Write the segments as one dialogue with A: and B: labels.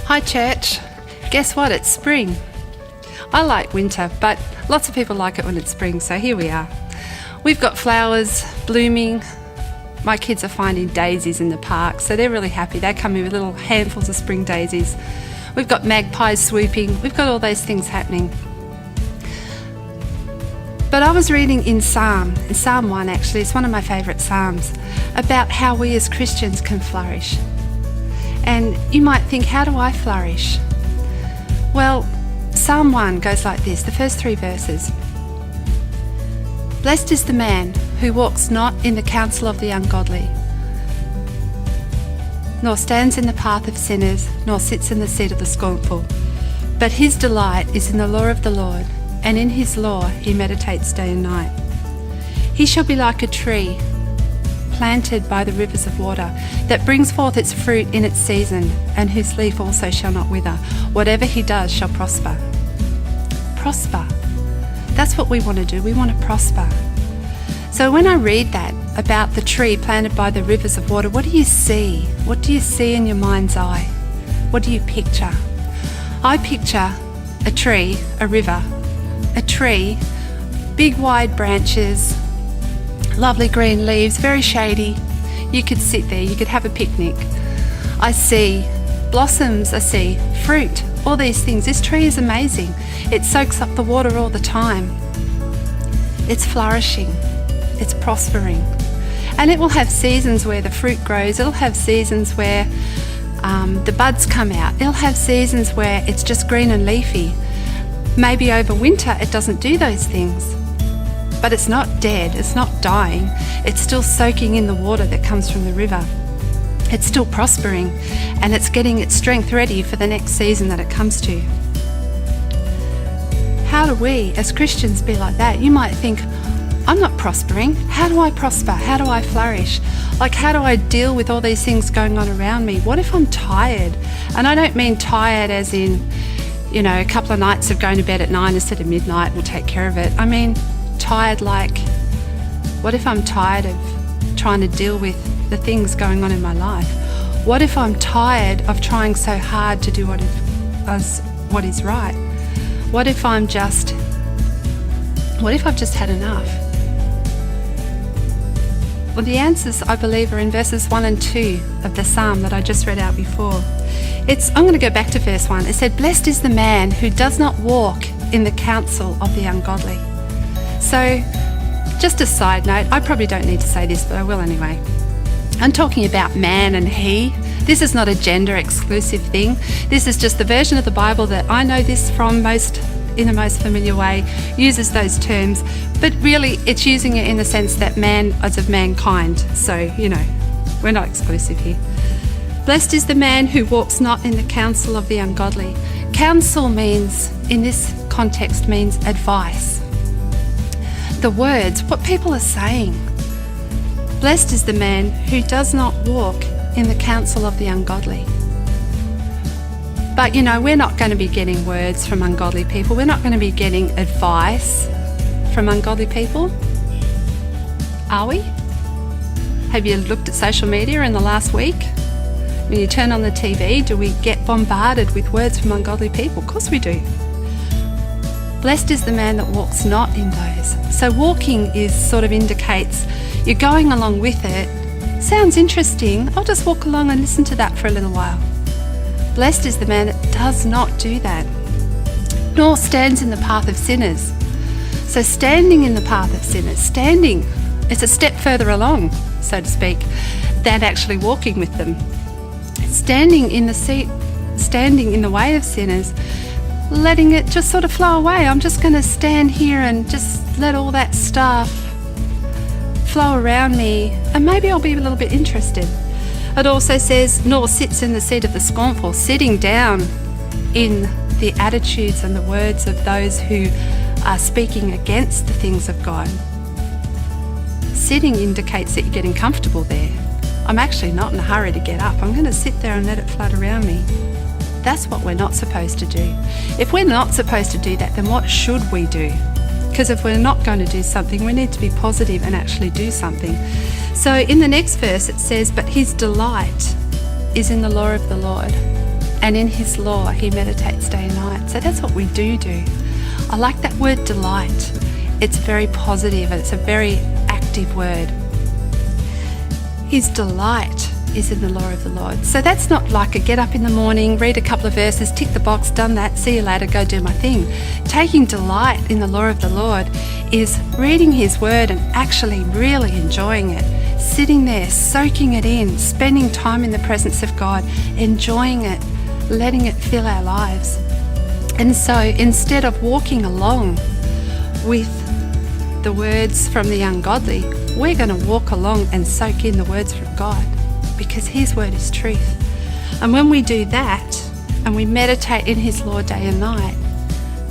A: Hi church, guess what, it's spring. I like winter, but lots of people like it when it's spring, so here we are. We've got flowers blooming. My kids are finding daisies in the park, so they're really happy. They come in with little handfuls of spring daisies. We've got magpies swooping. We've got all those things happening. But I was reading in Psalm 1 actually, it's one of my favourite Psalms, about how we as Christians can flourish. And you might think, how do I flourish? Well, Psalm 1 goes like this, the first 3 verses. Blessed is the man who walks not in the counsel of the ungodly, nor stands in the path of sinners, nor sits in the seat of the scornful. But his delight is in the law of the Lord, and in his law he meditates day and night. He shall be like a tree planted by the rivers of water, that brings forth its fruit in its season, and whose leaf also shall not wither. Whatever he does shall prosper. Prosper. That's what we want to do. We want to prosper. So when I read that about the tree planted by the rivers of water, what do you see? What do you see in your mind's eye? What do you picture? I picture a tree, a river, a tree, big wide branches, lovely green leaves, very shady. You could sit there, you could have a picnic. I see blossoms, I see fruit, all these things. This tree is amazing. It soaks up the water all the time. It's flourishing, it's prospering. And it will have seasons where the fruit grows, it'll have seasons where the buds come out, it'll have seasons where it's just green and leafy. Maybe over winter it doesn't do those things. But it's not dead, it's not dying, it's still soaking in the water that comes from the river. It's still prospering, and it's getting its strength ready for the next season that it comes to. How do we as Christians be like that? You might think, I'm not prospering. How do I prosper? How do I flourish? Like, how do I deal with all these things going on around me? What if I'm tired? And I don't mean tired as in, a couple of nights of going to bed at 9 instead of midnight will take care of it. I mean, tired like, what if I'm tired of trying to deal with the things going on in my life? What if I'm tired of trying so hard to do what is right? What if I've just had enough? Well, the answers, I believe, are in verses 1 and 2 of the psalm that I just read out before. I'm going to go back to verse 1. It said, blessed is the man who does not walk in the counsel of the ungodly. So, just a side note, I probably don't need to say this, but I will anyway. I'm talking about man and he. This is not a gender exclusive thing. This is just the version of the Bible that I know this from in the most familiar way, uses those terms, but really it's using it in the sense that man as of mankind. So, we're not exclusive here. Blessed is the man who walks not in the counsel of the ungodly. Counsel means, in this context, means advice. The words, what people are saying. Blessed is the man who does not walk in the counsel of the ungodly. But we're not going to be getting words from ungodly people. We're not going to be getting advice from ungodly people. Are we? Have you looked at social media in the last week? When you turn on the TV, do we get bombarded with words from ungodly people? Of course we do. Blessed is the man that walks not in those. So walking sort of indicates you're going along with it. Sounds interesting. I'll just walk along and listen to that for a little while. Blessed is the man that does not do that, nor stands in the path of sinners. So standing in the path of sinners, it's a step further along, so to speak, than actually walking with them. Standing in the way of sinners, letting it just sort of flow away. I'm just going to stand here and just let all that stuff flow around me, and maybe I'll be a little bit interested. It also says, nor sits in the seat of the scornful, sitting down in the attitudes and the words of those who are speaking against the things of God. Sitting indicates that you're getting comfortable there. I'm actually not in a hurry to get up. I'm going to sit there and let it flood around me. That's what we're not supposed to do. If we're not supposed to do that, then what should we do? Because if we're not going to do something, we need to be positive and actually do something. So in the next verse it says, but his delight is in the law of the Lord, and in his law he meditates day and night. So that's what we do. I like that word delight. It's very positive, it's a very active word. His delight is in the law of the Lord. So that's not like a get up in the morning, read a couple of verses, tick the box, done that, see you later, go do my thing. Taking delight in the law of the Lord is reading his word and actually really enjoying it, sitting there, soaking it in, spending time in the presence of God, enjoying it, letting it fill our lives. And so instead of walking along with the words from the ungodly, we're going to walk along and soak in the words from God, because his word is truth. And when we do that and we meditate in his law day and night,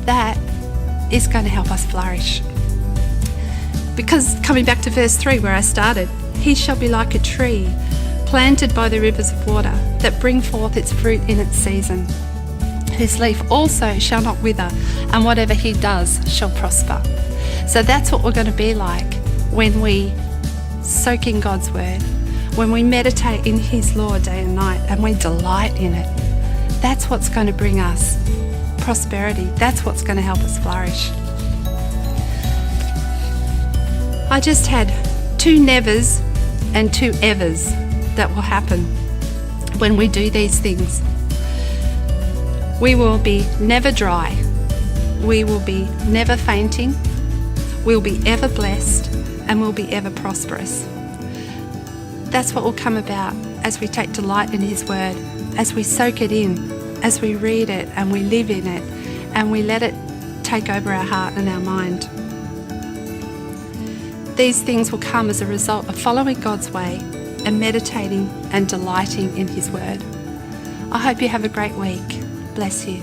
A: that is going to help us flourish. Because coming back to verse 3 where I started, he shall be like a tree planted by the rivers of water that bring forth its fruit in its season, whose leaf also shall not wither, and whatever he does shall prosper. So that's what we're going to be like when we soak in God's word, when we meditate in his law day and night and we delight in it. That's what's going to bring us prosperity. That's what's going to help us flourish. I just had 2 nevers and 2 evers that will happen when we do these things. We will be never dry. We will be never fainting. We'll be ever blessed, and we'll be ever prosperous. That's what will come about as we take delight in his word, as we soak it in, as we read it and we live in it, and we let it take over our heart and our mind. These things will come as a result of following God's way and meditating and delighting in his word. I hope you have a great week. Bless you.